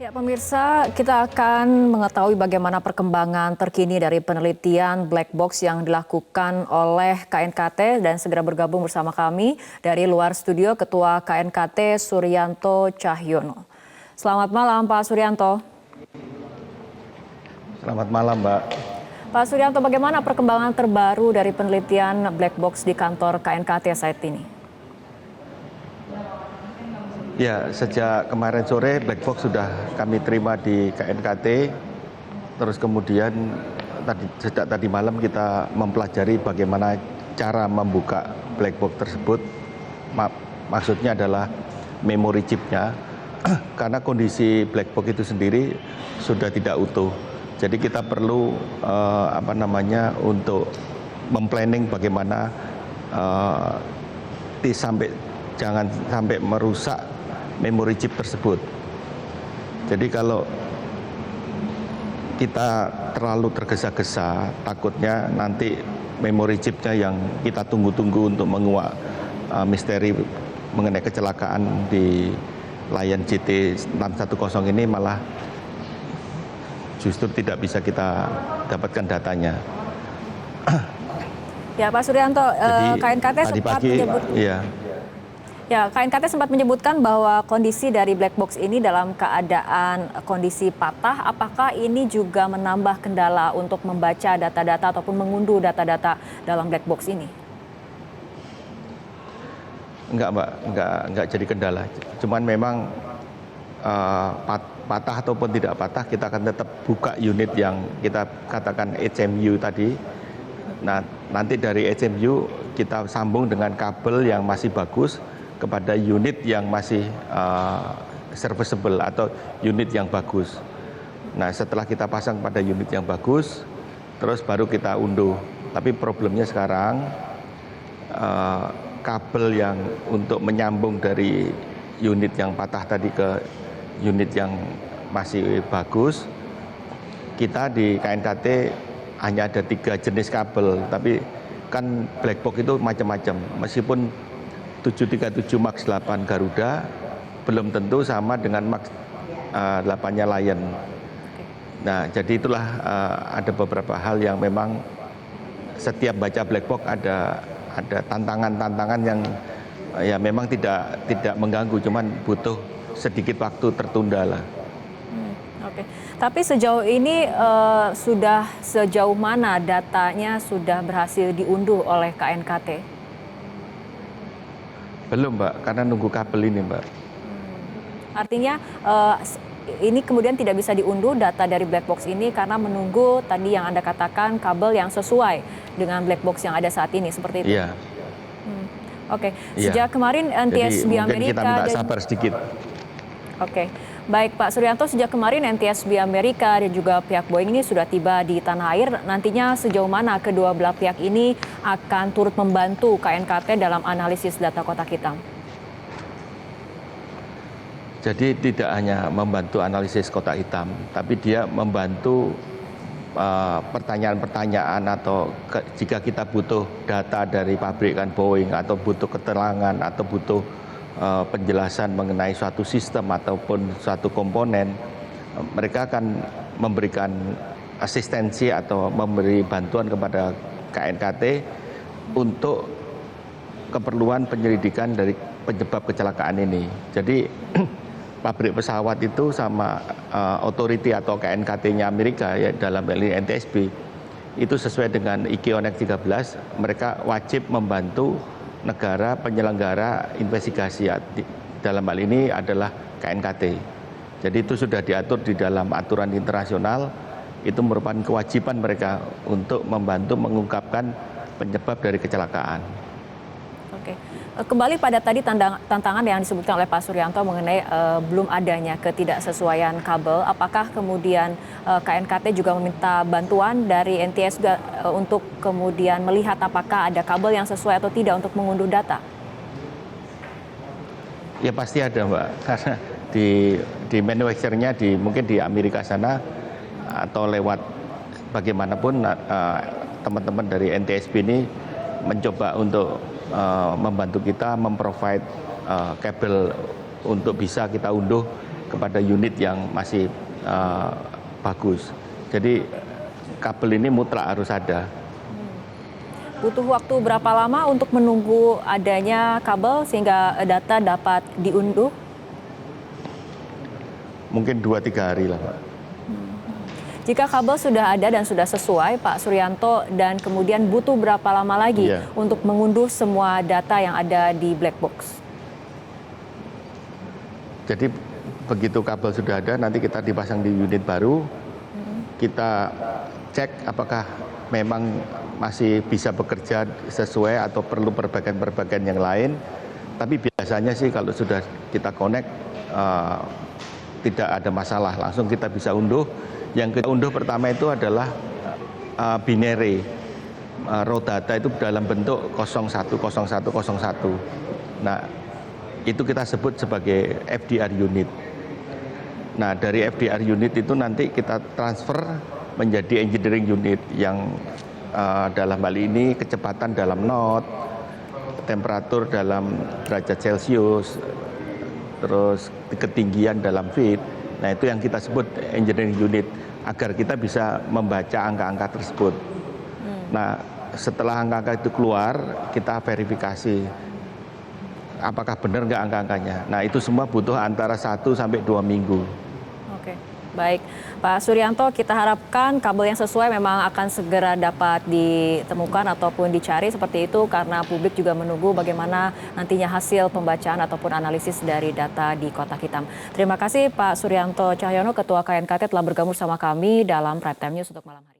Ya, pemirsa, kita akan mengetahui bagaimana perkembangan terkini dari penelitian black box yang dilakukan oleh KNKT dan segera bergabung bersama kami dari luar studio Ketua KNKT Suryanto Cahyono. Selamat malam Pak Suryanto. Selamat malam Mbak. Pak Suryanto, bagaimana perkembangan terbaru dari penelitian black box di kantor KNKT saat ini? Ya, sejak kemarin sore black box sudah kami terima di KNKT. Terus kemudian sejak tadi malam kita mempelajari bagaimana cara membuka black box tersebut. Maksudnya adalah memori chipnya. Karena kondisi black box itu sendiri sudah tidak utuh. Jadi kita perlu untuk memplanning bagaimana jangan sampai merusak memori chip tersebut. Jadi kalau kita terlalu tergesa-gesa, takutnya nanti memori chipnya yang kita tunggu-tunggu untuk menguak misteri mengenai kecelakaan di Lion JT610 ini malah justru tidak bisa kita dapatkan datanya. Ya, Pak Suryanto, KNKT sempat menyebut. Ya, KNKT sempat menyebutkan bahwa kondisi dari black box ini dalam keadaan kondisi patah. Apakah ini juga menambah kendala untuk membaca data-data ataupun mengunduh data-data dalam black box ini? Enggak Mbak, enggak jadi kendala. Cuman memang patah ataupun tidak patah, kita akan tetap buka unit yang kita katakan HMU tadi. Nah, nanti dari HMU kita sambung dengan kabel yang masih bagus kepada unit yang masih serviceable atau unit yang bagus. Nah, setelah kita pasang pada unit yang bagus, terus baru kita unduh. Tapi problemnya sekarang kabel yang untuk menyambung dari unit yang patah tadi ke unit yang masih bagus, kita di KNKT hanya ada 3 jenis kabel, tapi kan black box itu macam-macam. Meskipun 737 Max 8 Garuda belum tentu sama dengan Max 8-nya Lion. Nah, jadi itulah ada beberapa hal yang memang setiap baca black box ada tantangan-tantangan yang ya memang tidak mengganggu, cuman butuh sedikit waktu tertunda lah. Oke. Tapi sejauh ini sudah sejauh mana datanya sudah berhasil diunduh oleh KNKT? Belum Mbak, karena nunggu kabel ini Mbak. Artinya ini kemudian tidak bisa diunduh data dari black box ini karena menunggu tadi yang Anda katakan kabel yang sesuai dengan black box yang ada saat ini, seperti itu? Iya. Oke. Sejak kemarin NTSB Amerika... Jadi kita minta sabar sedikit. Oke. Baik Pak Suryanto, sejak kemarin NTSB Amerika dan juga pihak Boeing ini sudah tiba di tanah air. Nantinya sejauh mana kedua belah pihak ini akan turut membantu KNKT dalam analisis data kotak hitam? Jadi tidak hanya membantu analisis kotak hitam, tapi dia membantu pertanyaan-pertanyaan atau jika kita butuh data dari pabrikan Boeing atau butuh keterangan atau butuh penjelasan mengenai suatu sistem ataupun suatu komponen, mereka akan memberikan asistensi atau memberi bantuan kepada KNKT untuk keperluan penyelidikan dari penyebab kecelakaan ini. Jadi pabrik pesawat itu sama authority atau KNKT-nya Amerika ya dalam hal ini NTSB itu sesuai dengan IKONEK 13, mereka wajib membantu negara penyelenggara investigasi. Dalam hal ini adalah KNKT. Jadi itu sudah diatur di dalam aturan internasional, itu merupakan kewajiban mereka untuk membantu mengungkapkan penyebab dari kecelakaan. Oke. Kembali pada tadi tantangan yang disebutkan oleh Pak Suryanto mengenai belum adanya ketidaksesuaian kabel. Apakah kemudian KNKT juga meminta bantuan dari NTS untuk kemudian melihat apakah ada kabel yang sesuai atau tidak untuk mengunduh data? Ya pasti ada Mbak, karena di manufacturernya mungkin di Amerika sana atau lewat bagaimanapun teman-teman dari NTSB ini mencoba untuk membantu kita memprovide kabel untuk bisa kita unduh kepada unit yang masih bagus. Jadi kabel ini mutlak harus ada. Butuh waktu berapa lama untuk menunggu adanya kabel sehingga data dapat diunduh? Mungkin 2-3 hari lah, Pak. Jika kabel sudah ada dan sudah sesuai, Pak Suryanto, dan kemudian butuh berapa lama lagi untuk mengunduh semua data yang ada di black box? Jadi begitu kabel sudah ada, nanti kita dipasang di unit baru, kita cek apakah memang masih bisa bekerja sesuai atau perlu perbaikan-perbaikan yang lain. Tapi biasanya sih kalau sudah kita connect, tidak ada masalah, langsung kita bisa unduh. Yang kita unduh pertama itu adalah binary, raw data itu dalam bentuk 010101. Nah, itu kita sebut sebagai FDR unit. Nah, dari FDR unit itu nanti kita transfer menjadi engineering unit yang dalam hal ini kecepatan dalam knot, temperatur dalam derajat Celcius, terus ketinggian dalam feet. Nah, itu yang kita sebut engineering unit agar kita bisa membaca angka-angka tersebut. Nah, setelah angka-angka itu keluar, kita verifikasi apakah benar nggak angka-angkanya. Nah, itu semua butuh antara 1 sampai 2 minggu. Oke, baik. Pak Suryanto, kita harapkan kabel yang sesuai memang akan segera dapat ditemukan ataupun dicari seperti itu, karena publik juga menunggu bagaimana nantinya hasil pembacaan ataupun analisis dari data di Kotak Hitam. Terima kasih Pak Suryanto Cahyono, Ketua KNKT, telah bergabung sama kami dalam Prime Time News untuk malam hari ini.